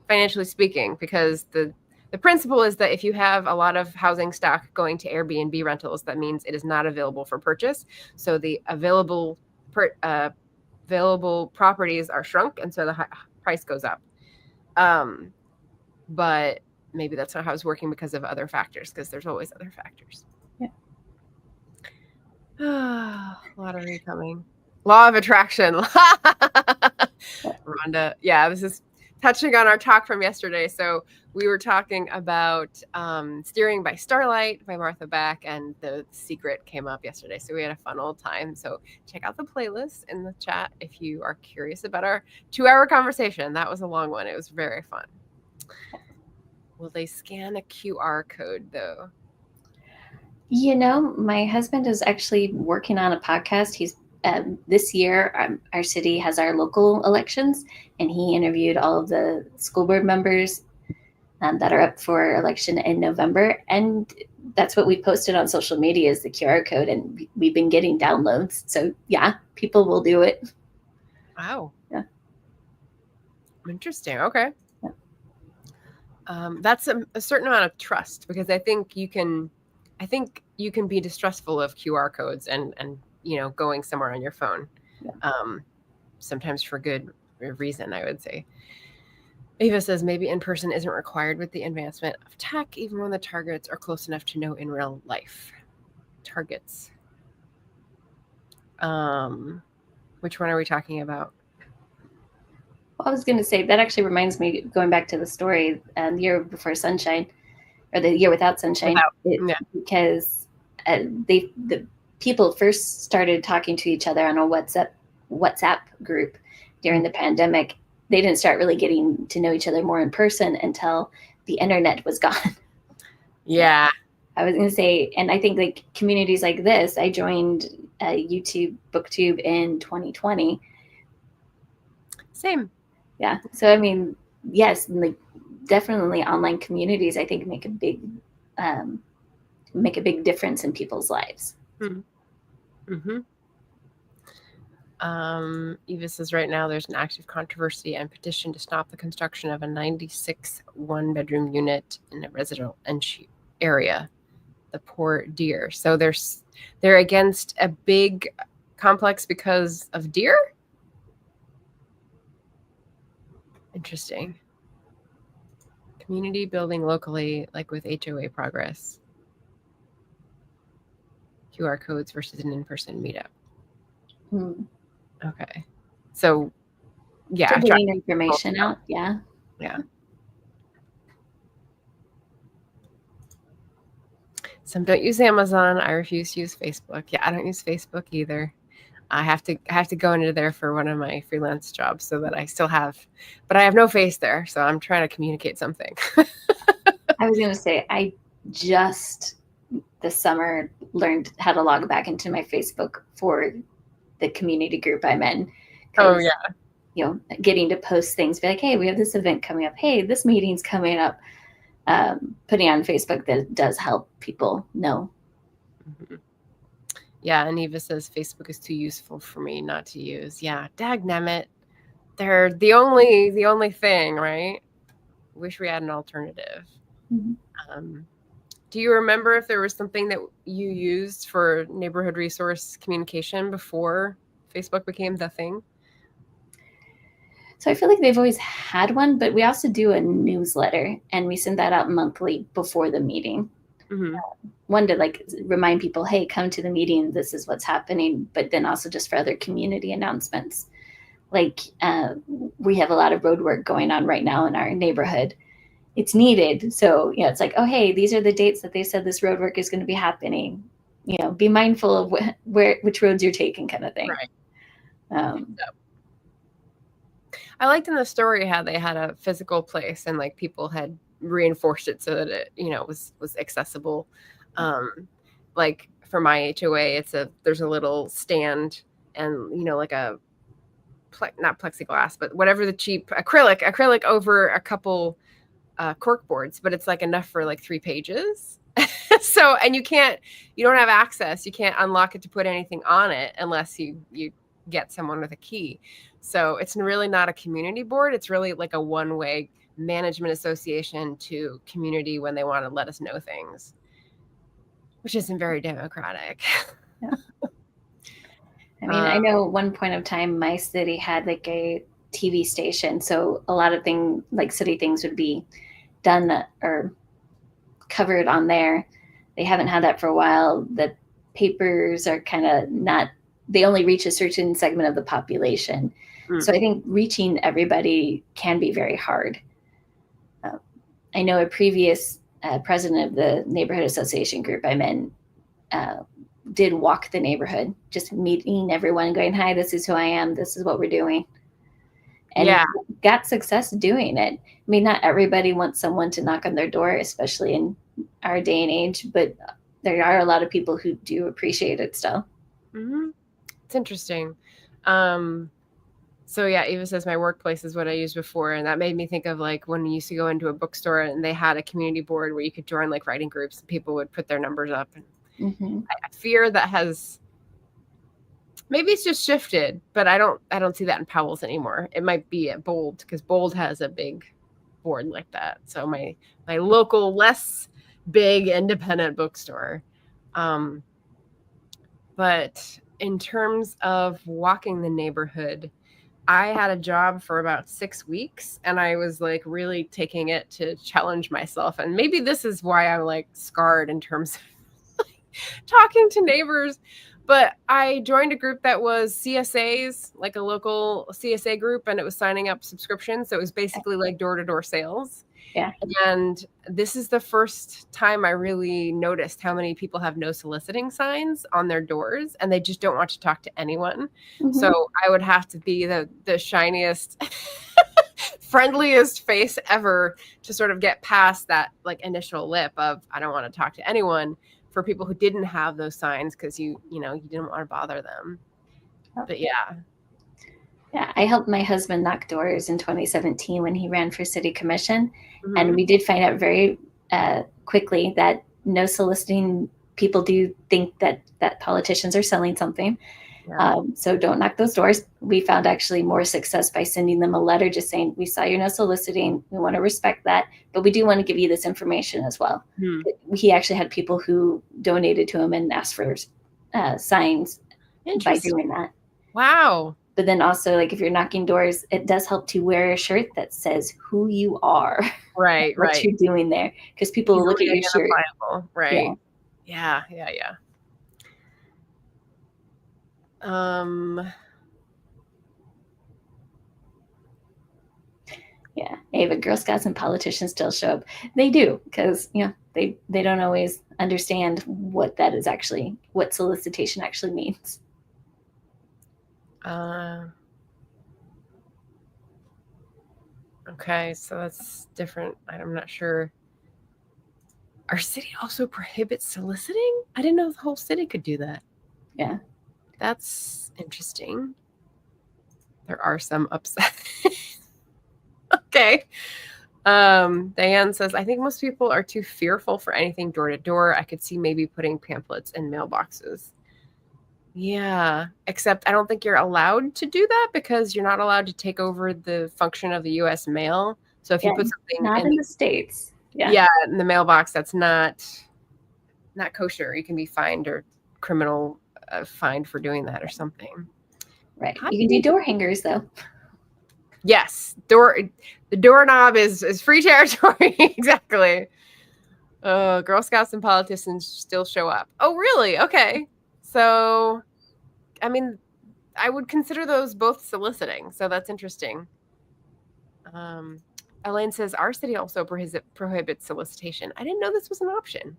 financially speaking, because the principle is that if you have a lot of housing stock going to Airbnb rentals, that means it is not available for purchase. So the available properties are shrunk, and so the price goes up. But maybe that's not how it's working because of other factors, because there's always other factors. Yeah. Lottery coming. Law of attraction. Rhonda. Yeah, this is touching on our talk from yesterday. So we were talking about Steering by Starlight by Martha Beck, and The Secret came up yesterday. So we had a fun old time. So check out the playlist in the chat if you are curious about our 2-hour conversation. That was a long one. It was very fun. Will they scan a QR code, though?
My husband is actually working on a podcast. He's this year, our city has our local elections, and he interviewed all of the school board members that are up for election in November. And that's what we posted on social media is the QR code, and we've been getting downloads. So yeah, people will do it.
Wow.
Yeah.
Interesting. Okay. That's a certain amount of trust, because I think you can be distrustful of QR codes and going somewhere on your phone. Yeah. Sometimes for good reason, I would say. Eva says maybe in person isn't required with the advancement of tech, even when the targets are close enough to know in real life. Targets. Which one are we talking about?
Well, I was going to say, that actually reminds me, going back to the story, the year before sunshine, or the year without sunshine, because the people first started talking to each other on a WhatsApp group during the pandemic. They didn't start really getting to know each other more in person until the internet was gone.
Yeah.
I was going to say, and I think like communities like this, I joined YouTube, Booktube in 2020.
Same.
Yeah. So, I mean, yes, like definitely online communities, I think make a big difference in people's lives.
Mm-hmm. Eva says right now there's an active controversy and petition to stop the construction of a 96 one-bedroom unit in a residential area, the Poor Deer. So they're against a big complex because of deer? Interesting. Community building locally, like with HOA progress. QR codes versus an in-person meetup. Okay. So, yeah.
So getting information out. Yeah.
Yeah. Some don't use Amazon. I refuse to use Facebook. Yeah, I don't use Facebook either. I have to go into there for one of my freelance jobs so that I still have, but I have no face there. So I'm trying to communicate something.
I was going to say, I just this summer learned how to log back into my Facebook for the community group I'm in.
Oh yeah.
You know, getting to post things, be like, hey, we have this event coming up. Hey, this meeting's coming up. Putting on Facebook that does help people know.
Mm-hmm. Yeah, and Eva says Facebook is too useful for me not to use. Yeah, dagnammit. They're the only thing, right? Wish we had an alternative.
Mm-hmm.
Do you remember if there was something that you used for neighborhood resource communication before Facebook became the thing?
So I feel like they've always had one, but we also do a newsletter, and we send that out monthly before the meeting.
Mm-hmm.
One to like remind people, hey, come to the meeting. This is what's happening. But then also just for other community announcements. Like we have a lot of road work going on right now in our neighborhood. It's needed. So, yeah, it's like, oh, hey, these are the dates that they said this road work is going to be happening. You know, be mindful of which roads you're taking, kind of thing.
Right. I liked in the story how they had a physical place and like people had reinforced it so that it, you know, was accessible. Like for my HOA, there's a little stand and, you know, like not plexiglass, but whatever the cheap acrylic over a couple cork boards, but it's like enough for like 3 pages. So, and you don't have access. You can't unlock it to put anything on it unless you get someone with a key. So it's really not a community board. It's really like a one-way management association to community when they want to let us know things, which isn't very democratic.
Yeah. I mean, I know at one point of time, my city had like a TV station. So a lot of things like city things would be done or covered on there. They haven't had that for a while. The papers are kind of not, they only reach a certain segment of the population. So I think reaching everybody can be very hard. I know a previous president of the neighborhood association group I'm in did walk the neighborhood, just meeting everyone, going, hi, this is who I am. This is what we're doing. And got success doing it. I mean, not everybody wants someone to knock on their door, especially in our day and age, but there are a lot of people who do appreciate it still.
Mm-hmm. It's interesting. So yeah, Eva says my workplace is what I used before. And that made me think of like when we used to go into a bookstore and they had a community board where you could join like writing groups and people would put their numbers up. And I fear that maybe it's just shifted, but I don't see that in Powell's anymore. It might be at Bold because Bold has a big board like that. So my local, less big independent bookstore. But in terms of walking the neighborhood, I had a job for about 6 weeks and I was like really taking it to challenge myself. And maybe this is why I'm like scarred in terms of talking to neighbors. But I joined a group that was CSAs, like a local CSA group, and it was signing up subscriptions. So it was basically like door-to-door sales.
Yeah.
And this is the first time I really noticed how many people have no soliciting signs on their doors, and they just don't want to talk to anyone.
Mhm.
So I would have to be the shiniest, friendliest face ever to sort of get past that like initial lip of I don't want to talk to anyone for people who didn't have those signs because you didn't want to bother them. But yeah.
Yeah, I helped my husband knock doors in 2017 when he ran for city commission.
Mhm.
And we did find out very quickly that no soliciting, people do think that politicians are selling something.
Yeah.
So don't knock those doors. We found actually more success by sending them a letter just saying, we saw you're no soliciting. We want to respect that, but we do want to give you this information as well. He actually had people who donated to him and asked for signs by doing that.
Wow.
But then also, like, if you're knocking doors, it does help to wear a shirt that says who you are.
Right,
what you're doing there. Because people will look at your shirt.
Right. Yeah.
Yeah. Hey, but Girl Scouts and politicians still show up. They do, because they don't always understand what that is actually, what solicitation actually means.
Okay, so that's different. I'm not sure. Our city also prohibits soliciting? I didn't know the whole city could do that.
Yeah.
That's interesting. There are some upsides. Okay. Diane says, I think most people are too fearful for anything door to door. I could see maybe putting pamphlets in mailboxes. Yeah, except I don't think you're allowed to do that because you're not allowed to take over the function of the U.S. mail. So if you put something
not in the States,
in the mailbox, that's not kosher. You can be fined or criminal fined for doing that or something.
Right. You can do door hangers though.
Yes, the doorknob is free territory. Exactly. Girl Scouts and politicians still show up. Oh, really? Okay. So, I mean, I would consider those both soliciting. So that's interesting. Elaine says, our city also prohibits solicitation. I didn't know this was an option.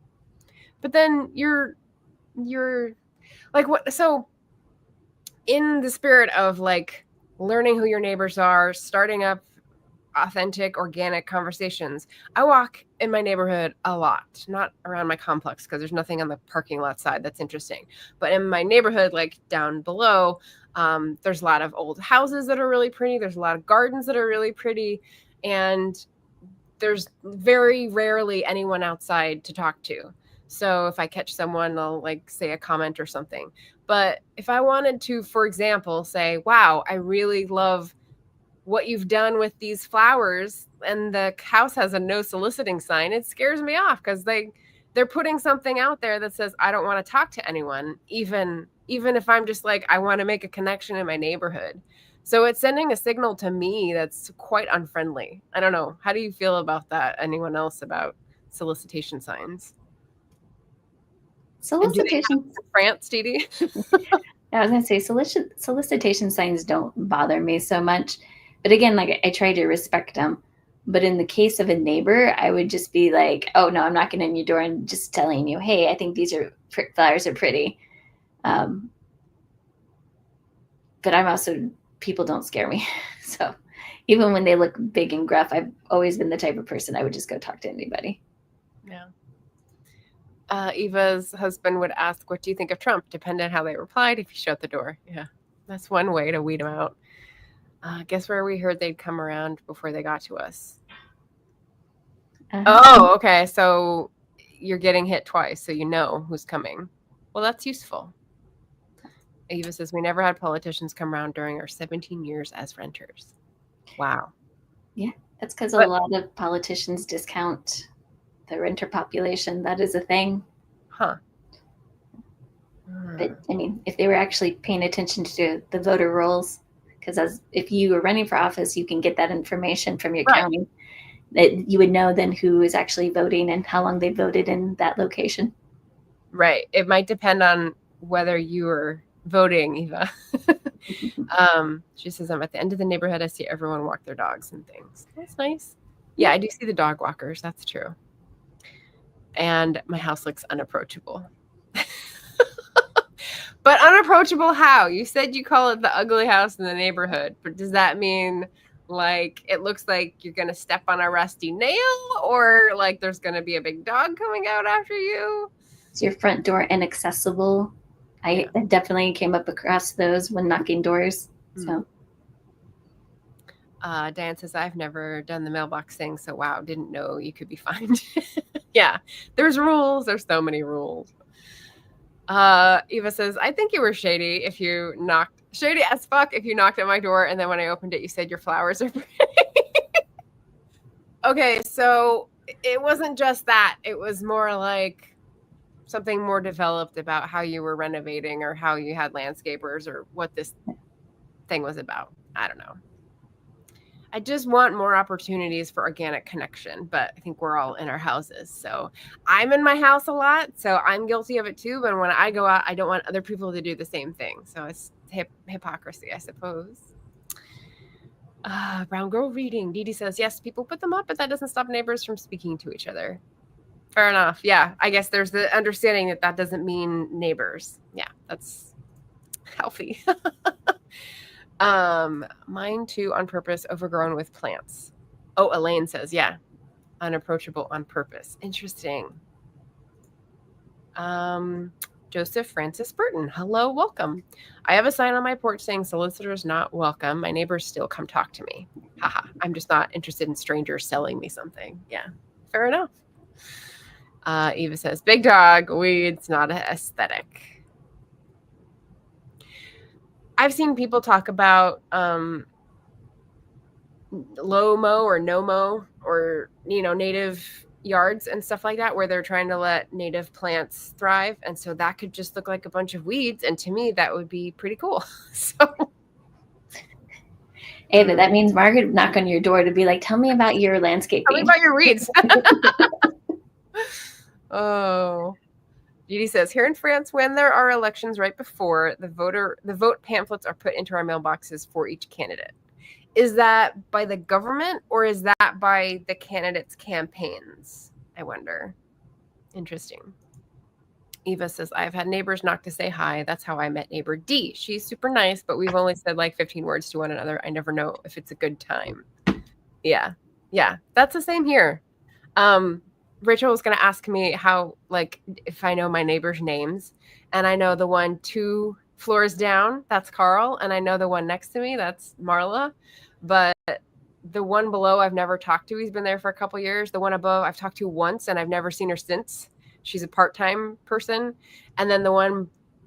But then you're like, what? So in the spirit of like learning who your neighbors are, starting up authentic, organic conversations, I walk in my neighborhood a lot, not around my complex because there's nothing on the parking lot side that's interesting. But in my neighborhood, like down below, there's a lot of old houses that are really pretty. There's a lot of gardens that are really pretty. And there's very rarely anyone outside to talk to. So if I catch someone, I'll like say a comment or something. But if I wanted to, for example, say, wow, I really love what you've done with these flowers, and the house has a no soliciting sign, it scares me off because they're putting something out there that says, I don't want to talk to anyone, even if I'm just like, I want to make a connection in my neighborhood. So it's sending a signal to me that's quite unfriendly. I don't know. How do you feel about that? Anyone else about solicitation signs?
Solicitation
in France, Dee?
I was going to say solicitation signs don't bother me so much. But again, like I try to respect them. But in the case of a neighbor, I would just be like, oh, no, I'm knocking on your door and just telling you, hey, I think these flowers are pretty. But I'm also, people don't scare me. So even when they look big and gruff, I've always been the type of person I would just go talk to anybody.
Yeah. Eva's husband would ask, what do you think of Trump? Depending on how they replied, if you shut the door. Yeah, that's one way to weed them out. Guess where we heard they'd come around before they got to us? Oh, okay. So you're getting hit twice, so you know who's coming. Well, that's useful. Eva says, we never had politicians come around during our 17 years as renters. Wow.
Yeah, that's because a lot of politicians discount the renter population. That is a thing.
Huh.
But I mean, if they were actually paying attention to the voter rolls, because if you were running for office, you can get that information from your county. That you would know then who is actually voting and how long they voted in that location.
Right. It might depend on whether you were voting, Eva. She says, I'm at the end of the neighborhood. I see everyone walk their dogs and things. That's nice. Yeah, I do see the dog walkers. That's true. And my house looks unapproachable. But unapproachable how? You said you call it the ugly house in the neighborhood, but does that mean like it looks like you're going to step on a rusty nail, or like there's going to be a big dog coming out after you?
Is your front door inaccessible? I definitely came up across those when knocking doors. So
Dan says, I've never done the mailbox thing, so wow, didn't know you could be fined. Yeah, there's rules. There's so many rules. Eva says, I think you were shady if you knocked, shady as fuck if you knocked at my door, and then when I opened it, you said your flowers are pretty. Okay, so it wasn't just that. It was more like something more developed about how you were renovating or how you had landscapers or what this thing was about. I don't know. I just want more opportunities for organic connection, but I think we're all in our houses. So I'm in my house a lot, so I'm guilty of it too. But when I go out, I don't want other people to do the same thing. So it's hypocrisy, I suppose. Brown Girl reading. Dee Dee says, yes, people put them up, but that doesn't stop neighbors from speaking to each other. Fair enough. Yeah, I guess there's the understanding that that doesn't mean neighbors. Yeah, that's healthy. Mine too, on purpose, overgrown with plants. Oh, Elaine says, yeah, unapproachable on purpose. Interesting. Joseph Francis Burton, hello, welcome. I have a sign on my porch saying solicitors not welcome. My neighbors still come talk to me. Haha, I'm just not interested in strangers selling me something. Yeah, fair enough. Eva says, big dog, weeds, not an aesthetic. I've seen people talk about low mow or no mow or, native yards and stuff like that, where they're trying to let native plants thrive. And so that could just look like a bunch of weeds. And to me, that would be pretty cool. So.
Hey, but that means Margaret would knock on your door to be like, tell me about your landscaping.
Tell me about your weeds. Oh. Judy says, here in France, when there are elections right before, the vote pamphlets are put into our mailboxes for each candidate. Is that by the government or is that by the candidates' campaigns? I wonder. Interesting. Eva says, I've had neighbors knock to say hi. That's how I met neighbor D. She's super nice, but we've only said like 15 words to one another. I never know if it's a good time. Yeah. Yeah. That's the same here. Rachel was going to ask me how, like, if I know my neighbors' names. And I know the one 2 floors down, that's Carl. And I know the one next to me, that's Marla. But the one below, I've never talked to. He's been there for a couple years. The one above, I've talked to once, and I've never seen her since. She's a part-time person. And then the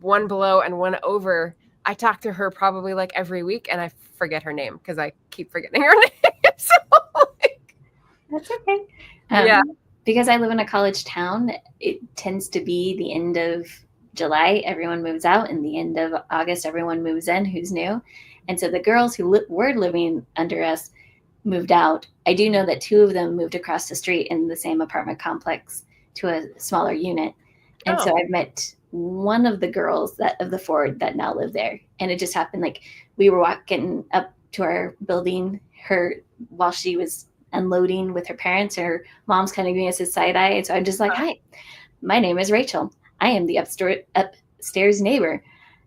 one below and one over, I talk to her probably like every week, and I forget her name because I keep forgetting her name. So,
that's okay.
Yeah.
Because I live in a college town, it tends to be the end of July, everyone moves out, and the end of August, everyone moves in who's new. And so the girls who were living under us moved out. I do know that 2 of them moved across the street in the same apartment complex to a smaller unit. And so I've met one of the girls of the 4 that now live there. And it just happened, like, we were walking up to our building, while she was unloading with her parents, her mom's kind of giving us a side eye. And so I'm just like, hi, my name is Rachel. I am the upstairs neighbor.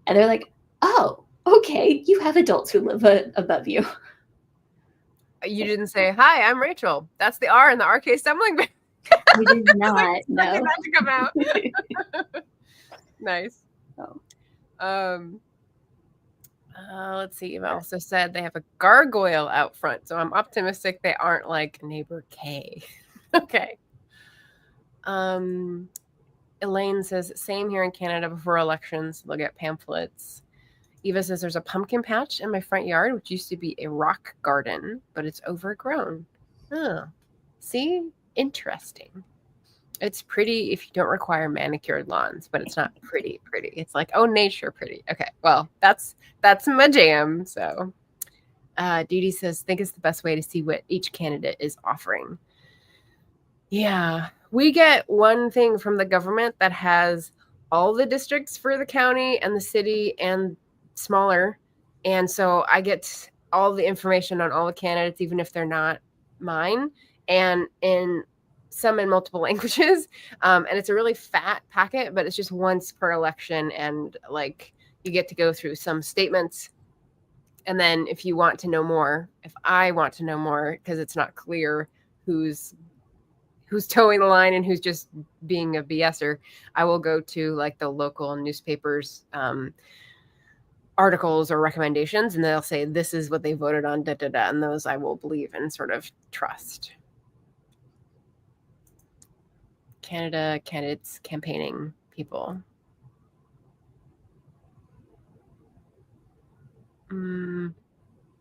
And they're like, oh, okay. You have adults who live above you.
You didn't say, hi, I'm Rachel. That's the R in the RK stumbling.
We did not. No.
That to come out. Nice. Let's see. Eva also said they have a gargoyle out front, so I'm optimistic they aren't like neighbor K. Okay. Elaine says, same here in Canada before elections. They'll get pamphlets. Eva says, there's a pumpkin patch in my front yard, which used to be a rock garden, but it's overgrown. Oh, see? Interesting. It's pretty if you don't require manicured lawns, but it's not pretty. It's like, oh, nature pretty. Okay, well, that's my jam. So Dee Dee says, think it's the best way to see what each candidate is offering. Yeah, we get one thing from the government that has all the districts for the county and the city and smaller. And so I get all the information on all the candidates, even if they're not mine. and in multiple languages. And it's a really fat packet, but it's just once per election. And like, you get to go through some statements. And then if you want to know more, if I want to know more, because it's not clear who's towing the line and who's just being a BSer, I will go to like the local newspapers, articles or recommendations, and they'll say, this is what they voted on, da, da, da, and those I will believe and sort of trust. Canada candidates campaigning people.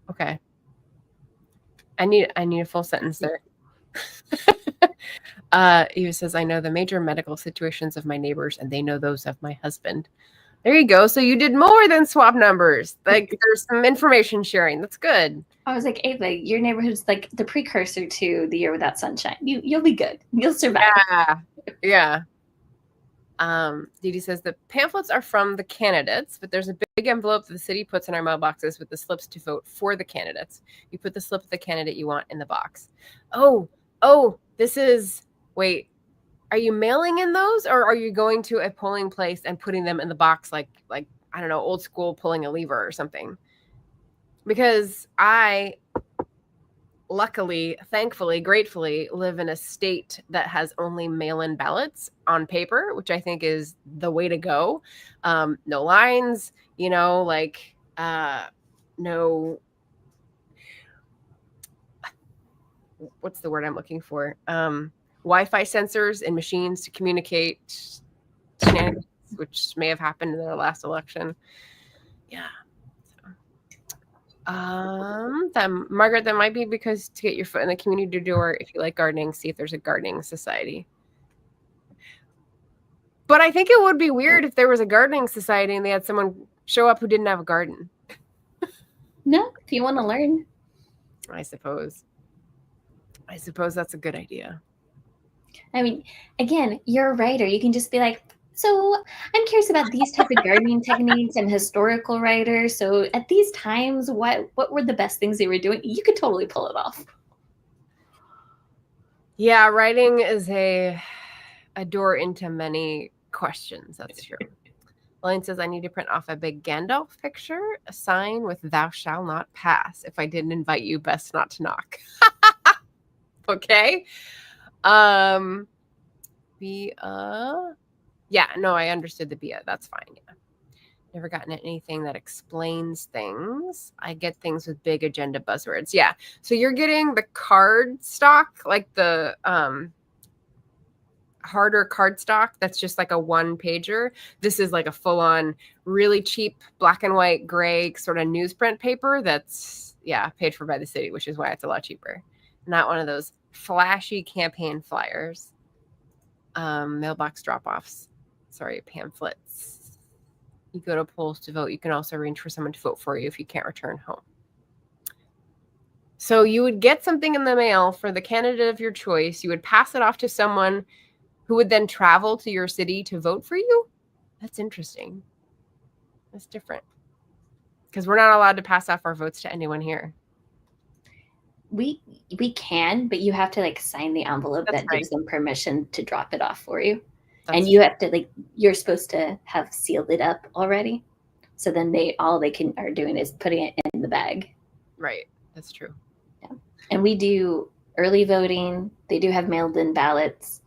Okay. I need a full sentence there. Eva says, I know the major medical situations of my neighbors, and they know those of my husband. There you go. So you did more than swap numbers. Like, there's some information sharing. That's good.
I was like, Ava, your neighborhood's like the precursor to the Year Without Sunshine. You'll be good. You'll survive.
Yeah. Dee Dee says the pamphlets are from the candidates, but there's a big envelope that the city puts in our mailboxes with the slips to vote for the candidates. You put the slip of the candidate you want in the box. Oh, this is, wait, are you mailing in those, or are you going to a polling place and putting them in the box like I don't know, old school pulling a lever or something? Because I luckily, thankfully, gratefully live in a state that has only mail-in ballots on paper, which I think is the way to go. No lines, like no, what's the word I'm looking for? Wi-Fi sensors in machines to communicate shenanigans, which may have happened in their last election. Yeah. Margaret, that might be because to get your foot in the community door, if you like gardening, see if there's a gardening society. But I think it would be weird if there was a gardening society and they had someone show up who didn't have a garden.
No, if you want to learn.
I suppose that's a good idea.
I mean, again, you're a writer. You can just be like, so I'm curious about these types of gardening techniques and historical writers. So at these times, what were the best things they were doing? You could totally pull it off.
Yeah, writing is a door into many questions. That's true. Elaine says, I need to print off a big Gandalf picture, a sign with thou shall not pass. If I didn't invite you, best not to knock. Okay. Yeah, no, I understood the BIA. That's fine. Yeah. Never gotten anything that explains things. I get things with big agenda buzzwords. Yeah. So you're getting the card stock, like the harder card stock that's just like a one pager. This is like a full-on, really cheap black and white gray sort of newsprint paper that's paid for by the city, which is why it's a lot cheaper. Not one of those flashy campaign flyers. Mailbox drop-offs. Sorry, pamphlets. You go to polls to vote. You can also arrange for someone to vote for you if you can't return home. So you would get something in the mail for the candidate of your choice. You would pass it off to someone who would then travel to your city to vote for you. That's interesting. That's different. Because we're not allowed to pass off our votes to anyone here.
We can, but you have to like sign the envelope that gives them permission to drop it off for you. And you have to you're supposed to have sealed it up already. So then all they are doing is putting it in the bag.
Right. That's true.
Yeah. And we do early voting. They do have mailed in ballots.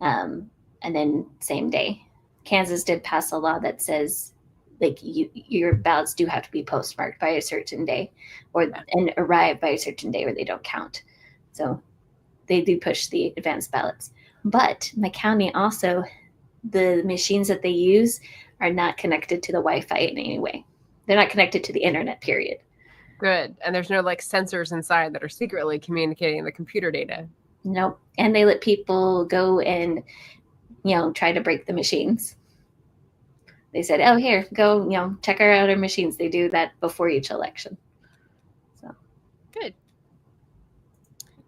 And then same day. Kansas did pass a law that says your ballots do have to be postmarked by a certain day and arrive by a certain day or they don't count. So they do push the advanced ballots. But my county also, the machines that they use are not connected to the Wi-Fi in any way. They're not connected to the internet, period.
Good. And there's no sensors inside that are secretly communicating the computer data.
Nope. And they let people go and, try to break the machines. They said, oh, here, go, check out our machines. They do that before each election. So
good.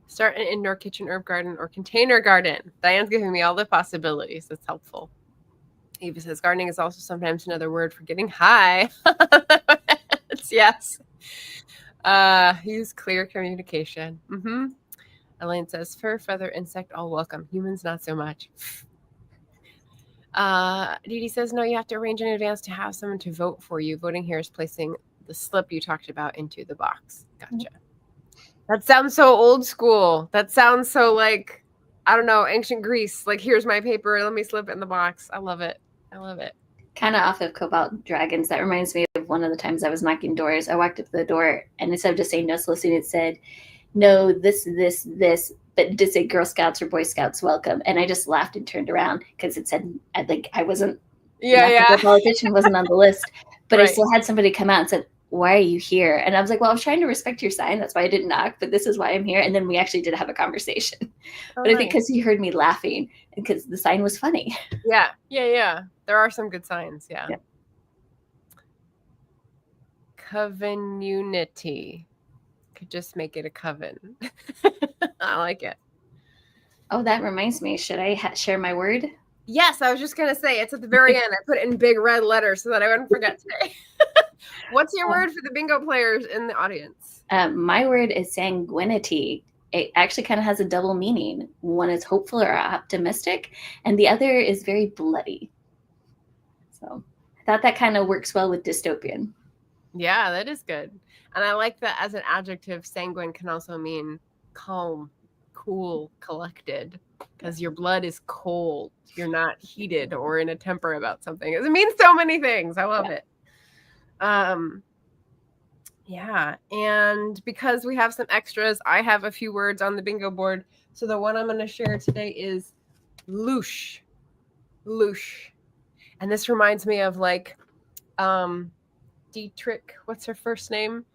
Start an indoor kitchen herb garden or container garden. Diane's giving me all the possibilities. That's helpful. Eva says, gardening is also sometimes another word for getting high. Yes. Use clear communication. Elaine says, fur, feather, insect, all welcome. Humans, not so much. Dee Dee says, no, you have to arrange in advance to have someone to vote for you. Voting here is placing the slip you talked about into the box. Gotcha. That sounds so old school. That sounds so like, I don't know, ancient Greece. Like, here's my paper. Let me slip it in the box. I love it. I love it.
Kind of off of Cobalt Dragons. That reminds me of one of the times I was knocking doors. I walked up to the door, and instead of just saying no soliciting, it said, no, this, but it did say Girl Scouts or Boy Scouts welcome. And I just laughed and turned around because it said, I wasn't, the politician wasn't on the list, but right. I still had somebody come out and said, why are you here? And I was like, well, I was trying to respect your sign. That's why I didn't knock, but this is why I'm here. And then we actually did have a conversation. But nice. I think because he heard me laughing and because the sign was funny.
Yeah. There are some good signs. Yeah. Covenunity. Could just make it a coven. I like it.
Oh, that reminds me. Should I share my word?
Yes, I was just going to say it's at the very end. I put it in big red letters so that I wouldn't forget today. What's your word for the bingo players in the audience?
My word is sanguinity. It actually kind of has a double meaning. One is hopeful or optimistic, and the other is very bloody. So I thought that kind of works well with dystopian.
Yeah, that is good. And I like that as an adjective, sanguine can also mean calm, cool, collected, because your blood is cold. You're not heated or in a temper about something. It means so many things. I love it. Yeah. And because we have some extras, I have a few words on the bingo board. So the one I'm going to share today is louche. Louche. And this reminds me of like, Dietrich, what's her first name?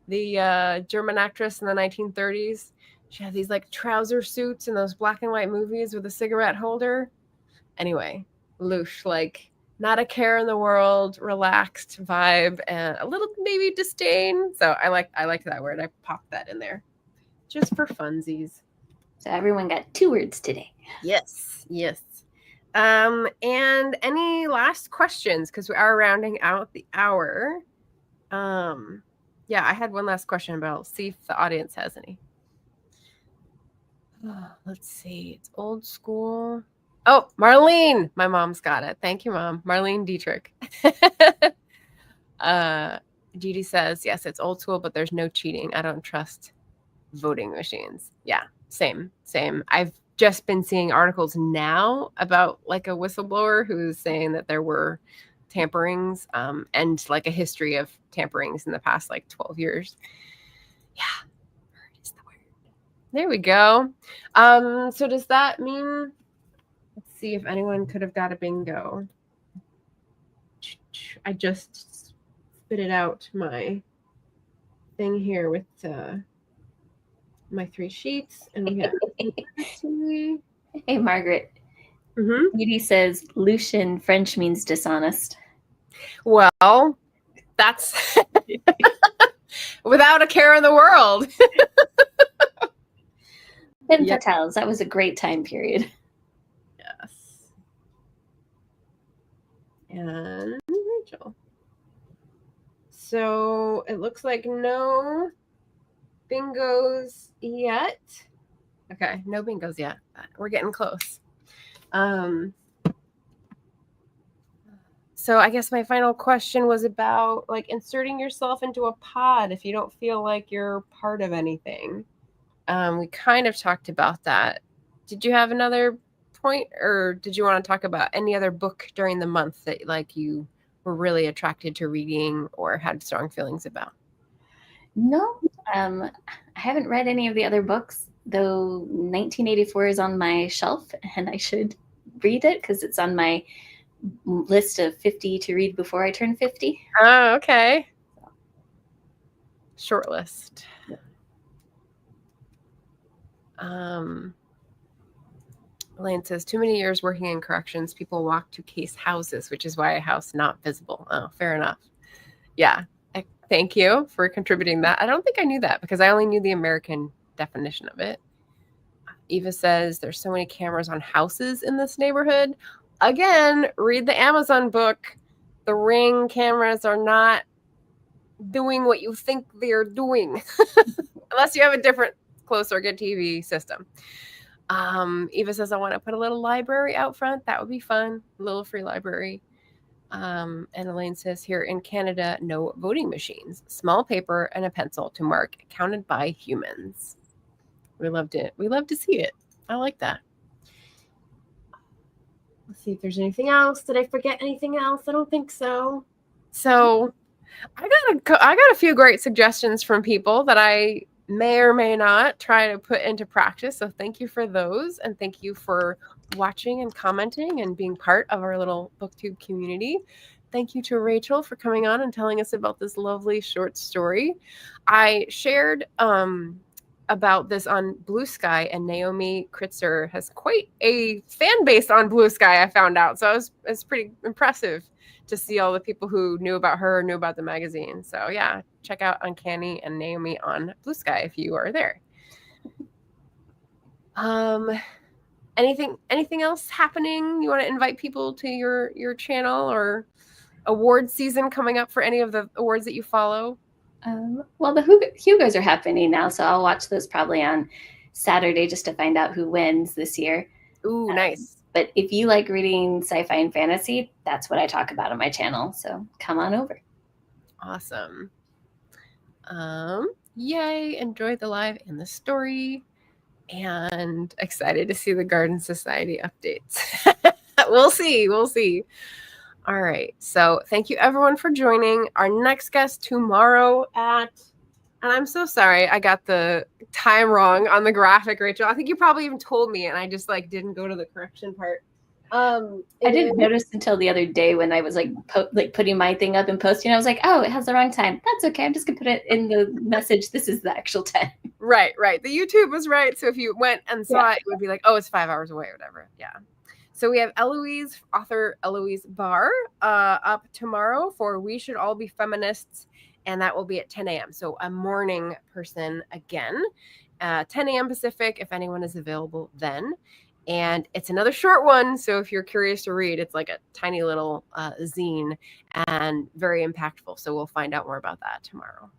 The German actress in the 1930s. She had these like trouser suits in those black and white movies with a cigarette holder. Anyway, louche, like not a care in the world, relaxed vibe, and a little maybe disdain. So I like that word. I popped that in there just for funsies.
So everyone got 2 words today.
Yes. And any last questions? Because we are rounding out the hour. Yeah, I had one last question, but I'll see if the audience has any. Let's see. It's old school. Oh, Marlene. My mom's got it. Thank you, Mom. Marlene Dietrich. Dee says, yes, it's old school, but there's no cheating. I don't trust voting machines. Yeah, same. I've just been seeing articles now about like a whistleblower who's saying that there were tamperings and like a history of tamperings in the past like 12 years. Yeah. Is the word. There we go. So does that mean, let's see if anyone could have got a bingo. I just spit it out my thing here with my 3 sheets, and we have
Hey, Margaret. Edie says Lucian French means dishonest.
Well, that's without a care in the world.
Ben Fatales, that was a great time period.
Yes. And Rachel. So it looks like no bingos yet. Okay, no bingos yet. We're getting close. So I guess my final question was about like inserting yourself into a pod if you don't feel like you're part of anything. We kind of talked about that. Did you have another point, or did you want to talk about any other book during the month that like you were really attracted to reading or had strong feelings about?
No, I haven't read any of the other books, though 1984 is on my shelf and I should read it because it's on my list of 50 to read before I turn 50.
Oh, okay. Short list.
Yeah.
Elaine says, too many years working in corrections, people walk to case houses, which is why a house not visible. Oh, fair enough. Yeah. Thank you for contributing that. I don't think I knew that because I only knew the American definition of it. Eva says, there's so many cameras on houses in this neighborhood. Again, read the Amazon book. The Ring cameras are not doing what you think they're doing. Unless you have a different closed circuit TV system. Eva says, I want to put a little library out front. That would be fun. A little free library. And Elaine says, here in Canada, no voting machines. Small paper and a pencil to mark counted by humans. We loved it. We love to see it. I like that. Let's see if there's anything else. Did I forget anything else? I don't think so. So I got a few great suggestions from people that I may or may not try to put into practice. So thank you for those. And thank you for watching and commenting and being part of our little Booktube community. Thank you to Rachel for coming on and telling us about this lovely short story. I shared about this on Blue Sky, and Naomi Kritzer has quite a fan base on Blue Sky, I found out. So it's pretty impressive to see all the people who knew about her, knew about the magazine. So yeah, check out Uncanny and Naomi on Blue Sky if you are there. Anything else happening? You want to invite people to your channel or award season coming up for any of the awards that you follow?
Well, the Hugos are happening now, so I'll watch those probably on Saturday just to find out who wins this year.
Ooh, nice.
But if you like reading sci-fi and fantasy, that's what I talk about on my channel. So come on over.
Awesome. Yay. Enjoyed the live and the story. And excited to see the Garden Society updates. We'll see. All right. So thank you everyone for joining. Our next guest tomorrow and I'm so sorry I got the time wrong on the graphic, Rachel. I think you probably even told me and I just didn't go to the correction part.
I didn't notice until the other day when I was putting my thing up and posting. I was like, oh, it has the wrong time. That's okay. I'm just gonna put it in the message. This is the actual time.
Right. The YouTube was right. So if you went and saw it, it would be like, oh, it's 5 hours away or whatever. Yeah. So we have author Eloise Barr up tomorrow for We Should All Be Feminists, and that will be at 10 a.m. So a morning person again, 10 a.m. Pacific, if anyone is available then. And it's another short one, so if you're curious to read, it's like a tiny little zine and very impactful. So we'll find out more about that tomorrow.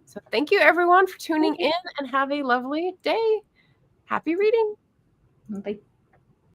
So thank you, everyone, for tuning in, and have a lovely day. Happy reading.
Bye.